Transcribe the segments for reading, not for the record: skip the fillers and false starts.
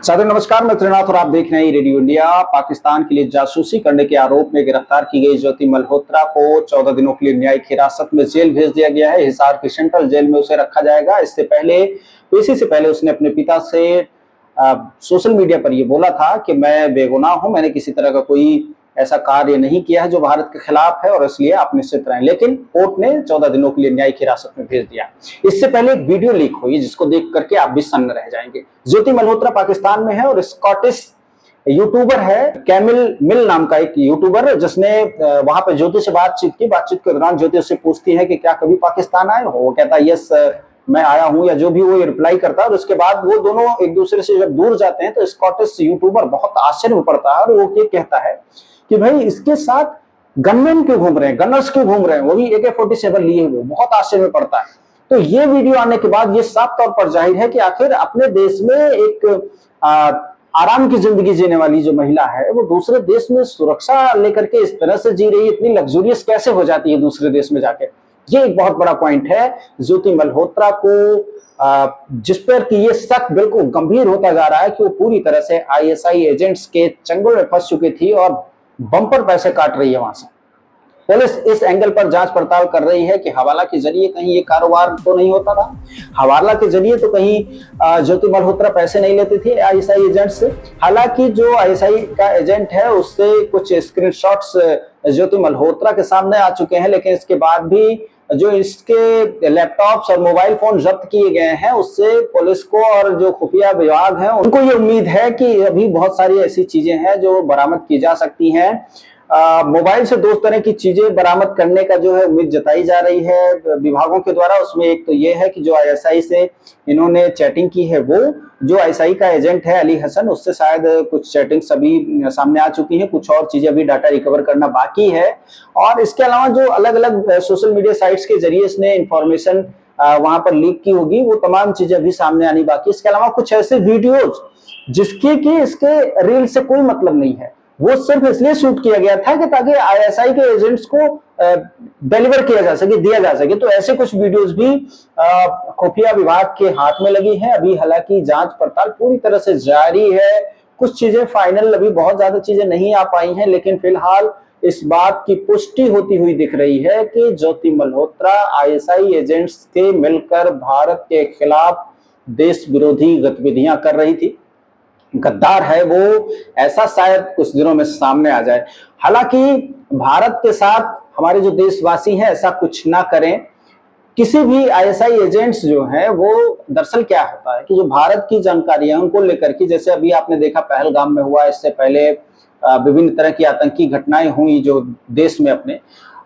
सादर नमस्कार, मैं त्रिनाथ और आप देख रहे हैं रेडियो इंडिया। पाकिस्तान के लिए जासूसी करने के आरोप में गिरफ्तार की गई ज्योति मल्होत्रा को 14 दिनों के लिए न्यायिक हिरासत में जेल भेज दिया गया है। हिसार की सेंट्रल जेल में उसे रखा जाएगा। इससे पहले उसने अपने पिता से सोशल मीडिया पर यह बोला था कि मैं बेगुनाह हूं, मैंने किसी तरह का कोई ऐसा कार्य नहीं किया है जो भारत के खिलाफ है और इसलिए आप निश्चित रहें। लेकिन कोर्ट ने 14 दिनों के लिए न्यायिक हिरासत में भेज दिया। इससे पहले एक वीडियो लीक हुई जिसको देख करके आप भी सन्न रह जाएंगे। ज्योति मल्होत्रा पाकिस्तान में है और स्कॉटिश यूट्यूबर है, कैमिल मिल नाम का एक यूट्यूबर, जिसने वहां पर ज्योति से बातचीत की। बातचीत के दौरान ज्योति उससे पूछती है कि क्या कभी पाकिस्तान आए हो। वो कहता है यस मैं आया हूं, या जो भी वो रिप्लाई करता है। और उसके बाद वो दोनों एक दूसरे से जब दूर जाते हैं तो स्कॉटिश यूट्यूबर बहुत आश्चर्य में पड़ता है और वो ये कहता है कि भाई इसके साथ गनमैन क्यों घूम रहे हैं, गनर्स क्यों घूम रहे हैं, वो भी AK-47 लिए हुए। बहुत आश्चर्य में पड़ता है। तो ये वीडियो आने के बाद ये साफ तौर पर जाहिर है कि आखिर अपने देश में एक आराम की जिंदगी जीने वाली जो महिला है वो दूसरे देश में सुरक्षा लेकर के इस तरह से जी रही है, इतनी लग्जूरियस कैसे हो जाती है दूसरे देश में जाके। ये एक बहुत बड़ा पॉइंट है। ज्योति मल्होत्रा को जिस पर कि ये शक बिल्कुल गंभीर होता जा रहा है कि वो पूरी तरह से ISI एजेंट्स के चंगुल में फंस चुकी थी और बम्पर पैसे काट रही है वहां से। पुलिस इस एंगल पर जांच पड़ताल कर रही है कि हवाला के जरिए कहीं ये कारोबार तो नहीं होता था। हवाला के जरिए तो कहीं ज्योति मल्होत्रा पैसे नहीं लेती थी ISI एजेंट से। हालांकि जो ISI का एजेंट है उससे कुछ स्क्रीनशॉट्स ज्योति मल्होत्रा के सामने आ चुके हैं, लेकिन इसके बाद भी जो इसके लैपटॉप्स और मोबाइल फोन जब्त किए गए हैं उससे पुलिस को और जो खुफिया विभाग है उनको ये उम्मीद है कि अभी बहुत सारी ऐसी चीजें हैं जो बरामद की जा सकती हैं। मोबाइल से दो तरह की चीजें बरामद करने का जो है उम्मीद जताई जा रही है विभागों के द्वारा। उसमें एक तो ये है कि जो ISI से इन्होंने चैटिंग की है, वो जो ISI का एजेंट है अली हसन, उससे शायद कुछ चैटिंग्स अभी सामने आ चुकी हैं, कुछ और चीजें अभी डाटा रिकवर करना बाकी है। और इसके अलावा जो अलग अलग सोशल मीडिया साइट्स के जरिए इसने इंफॉर्मेशन वहां पर लीक की होगी, वो तमाम चीजें अभी सामने आनी बाकी। इसके अलावा कुछ ऐसे वीडियोज जिसके कि इसके रील से कोई मतलब नहीं है, वो सिर्फ इसलिए शूट किया गया था कि ताकि ISI के एजेंट्स को डिलीवर किया जा सके, दिया जा सके। तो ऐसे कुछ वीडियोस भी खुफिया विभाग के हाथ में लगी हैं। अभी हालांकि जांच पड़ताल पूरी तरह से जारी है। कुछ चीजें फाइनल, अभी बहुत ज्यादा चीजें नहीं आ पाई हैं, लेकिन फिलहाल इस बात की पुष्टि होती हुई दिख रही है कि ज्योति मल्होत्रा ISI एजेंट्स के मिलकर भारत के खिलाफ देश विरोधी गतिविधियां कर रही थी। गद्दार है वो, ऐसा शायद कुछ दिनों में सामने आ जाए। हालांकि भारत के साथ हमारे जो देशवासी हैं ऐसा कुछ ना करें। किसी भी ISI एजेंट्स जो हैं वो दरअसल क्या होता है कि जो भारत की जानकारियां उनको लेकर के, जैसे अभी आपने देखा पहलगाम में हुआ, इससे पहले विभिन्न तरह की आतंकी घटनाएं हुई जो देश में अपने,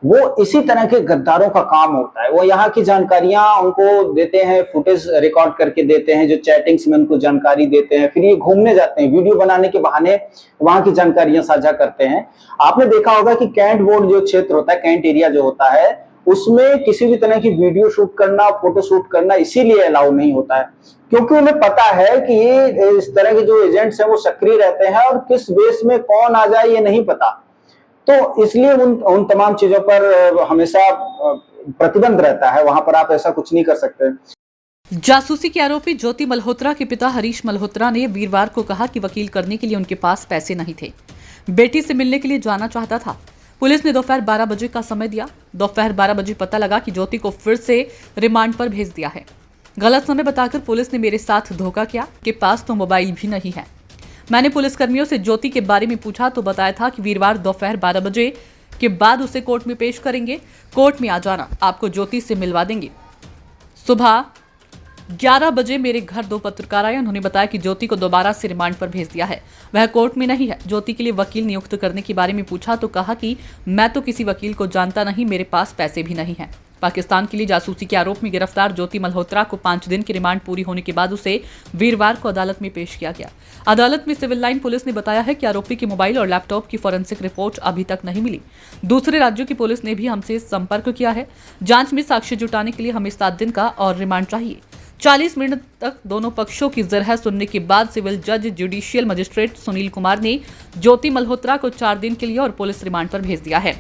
वो इसी तरह के गद्दारों का काम होता है। वो यहाँ की जानकारियां उनको देते हैं, फुटेज रिकॉर्ड करके देते हैं, जो चैटिंग्स में उनको जानकारी देते हैं, फिर ये घूमने जाते हैं, वीडियो बनाने के बहाने वहां की जानकारियां साझा करते हैं। आपने देखा होगा कि कैंट बोर्ड जो क्षेत्र होता है, कैंट एरिया जो होता है, उसमें किसी भी तरह की वीडियो शूट करना, फोटो शूट करना इसीलिए अलाउ नहीं होता है क्योंकि उन्हें पता है कि ये इस तरह के जो एजेंट्स हैं वो सक्रिय रहते हैं और किस बेस में कौन आ जाए ये नहीं पता। तो इसलिए उन तमाम चीजों पर हमेशा प्रतिबंध रहता है, वहां पर आप ऐसा कुछ नहीं कर सकते। जासूसी के आरोपी ज्योति मल्होत्रा के पिता हरीश मल्होत्रा ने वीरवार को कहा कि वकील करने के लिए उनके पास पैसे नहीं थे। बेटी से मिलने के लिए जाना चाहता था। पुलिस ने दोपहर 12 बजे का समय दिया। दोपहर 12 बजे पता लगा कि ज्योति को फिर से रिमांड पर भेज दिया है। गलत समय बताकर पुलिस ने मेरे साथ धोखा किया कि पास तो मोबाइल भी नहीं है। मैंने पुलिसकर्मियों से ज्योति के बारे में पूछा तो बताया था कि वीरवार दोपहर 12 बजे के बाद उसे कोर्ट में पेश करेंगे। कोर्ट में आ जाना, आपको ज्योति से मिलवा देंगे। सुबह 11 बजे मेरे घर 2 पत्रकार आए। उन्होंने बताया कि ज्योति को दोबारा से रिमांड पर भेज दिया है, वह कोर्ट में नहीं है। ज्योति के लिए वकील नियुक्त करने के बारे में पूछा तो कहा कि मैं तो किसी वकील को जानता नहीं, मेरे पास पैसे भी नहीं है। पाकिस्तान के लिए जासूसी के आरोप में गिरफ्तार ज्योति मल्होत्रा को 5 दिन की रिमांड पूरी होने के बाद उसे वीरवार को अदालत में पेश किया गया। अदालत में सिविल लाइन पुलिस ने बताया है कि आरोपी के मोबाइल और लैपटॉप की फॉरेंसिक रिपोर्ट अभी तक नहीं मिली। दूसरे राज्यों की पुलिस ने भी हमसे संपर्क किया है। जांच में साक्ष्य जुटाने के लिए हमें 7 दिन का और रिमांड चाहिए। 40 मिनट तक दोनों पक्षों की जरह सुनने के बाद सिविल जज जुडिशियल मजिस्ट्रेट सुनील कुमार ने ज्योति मल्होत्रा को 4 दिन के लिए और पुलिस रिमांड पर भेज दिया है।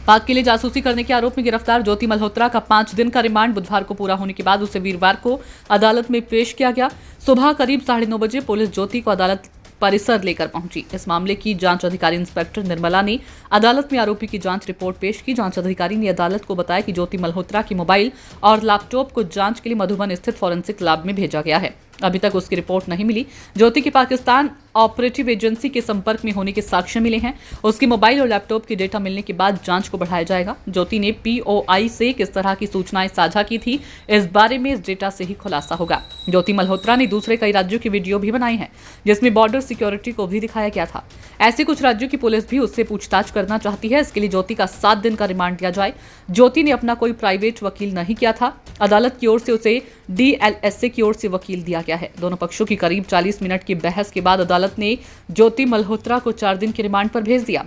पाक के लिए जासूसी करने के आरोप में गिरफ्तार ज्योति मल्होत्रा का 5 दिन का रिमांड बुधवार को पूरा होने के बाद उसे वीरवार को अदालत में पेश किया गया। सुबह करीब 9:30 बजे पुलिस ज्योति को अदालत परिसर लेकर पहुंची। इस मामले की जांच अधिकारी इंस्पेक्टर निर्मला ने अदालत में आरोपी की जांच रिपोर्ट पेश की। जांच अधिकारी ने अदालत को बताया कि ज्योति मल्होत्रा की मोबाइल और लैपटॉप को जांच के लिए मधुबन स्थित फॉरेंसिक लैब में भेजा गया है। अभी तक उसकी रिपोर्ट नहीं मिली। ज्योति के पाकिस्तान ऑपरेटिव एजेंसी के संपर्क में होने के साक्ष्य मिले हैं। उसकी मोबाइल और लैपटॉप की डेटा मिलने के बाद जांच को बढ़ाया जाएगा। ज्योति ने पीओआई से किस तरह की सूचनाएं साझा की थी, इस बारे में इस डेटा से ही खुलासा होगा। ज्योति मल्होत्रा ने दूसरे कई राज्यों की वीडियो भी बनाई है, जिसमें बॉर्डर सिक्योरिटी को भी दिखाया गया था। ऐसे कुछ राज्यों की पुलिस भी उससे पूछताछ करना चाहती है। इसके लिए ज्योति का 7 दिन का रिमांड दिया जाए। ज्योति ने अपना कोई प्राइवेट वकील नहीं किया था। अदालत की ओर से उसे डीएलएसए की ओर से वकील दिया गया है। दोनों पक्षों की करीब 40 मिनट की बहस के बाद अदालत ने ज्योति मल्होत्रा को 4 दिन के रिमांड पर भेज दिया।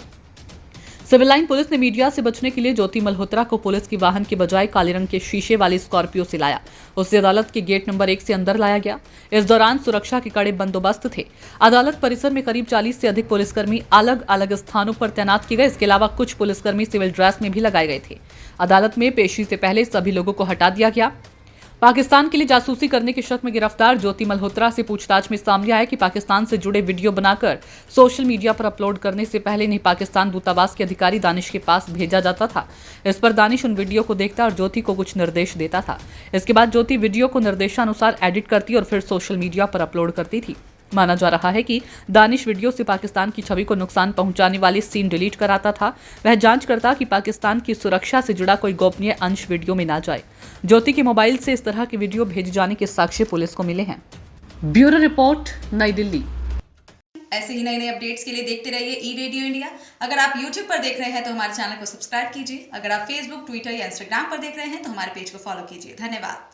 सिविल लाइन पुलिस ने मीडिया से बचने के लिए ज्योति मल्होत्रा को पुलिस की वाहन के बजाय काले रंग के शीशे वाली स्कॉर्पियो से लाया। उसे अदालत के गेट नंबर 1 से अंदर लाया गया। इस दौरान सुरक्षा के कड़े बंदोबस्त थे। अदालत परिसर में करीब 40 से अधिक पुलिसकर्मी अलग अलग स्थानों पर तैनात किए गए। इसके अलावा कुछ पुलिसकर्मी सिविल ड्रेस में भी लगाए गए थे। अदालत में पेशी से पहले सभी लोगों को हटा दिया गया। पाकिस्तान के लिए जासूसी करने के शक में गिरफ्तार ज्योति मल्होत्रा से पूछताछ में सामने आया कि पाकिस्तान से जुड़े वीडियो बनाकर सोशल मीडिया पर अपलोड करने से पहले इन्हें पाकिस्तान दूतावास के अधिकारी दानिश के पास भेजा जाता था। इस पर दानिश उन वीडियो को देखता और ज्योति को कुछ निर्देश देता था। इसके बाद ज्योति वीडियो को निर्देशानुसार एडिट करती और फिर सोशल मीडिया पर अपलोड करती थी। माना जा रहा है कि दानिश वीडियो से पाकिस्तान की छवि को नुकसान पहुंचाने वाले सीन डिलीट कराता था। वह जांच करता कि पाकिस्तान की सुरक्षा से जुड़ा कोई गोपनीय अंश वीडियो में ना जाए। ज्योति के मोबाइल से इस तरह के वीडियो भेजे जाने के साक्ष्य पुलिस को मिले हैं। ब्यूरो रिपोर्ट, नई दिल्ली। ऐसे ही नए अपडेट्स के लिए देखते रहिए ई रेडियो इंडिया। अगर आप YouTube पर देख रहे हैं तो हमारे चैनल को सब्सक्राइब कीजिए। अगर आप Facebook, Twitter या Instagram पर देख रहे हैं तो हमारे पेज को फॉलो कीजिए। धन्यवाद।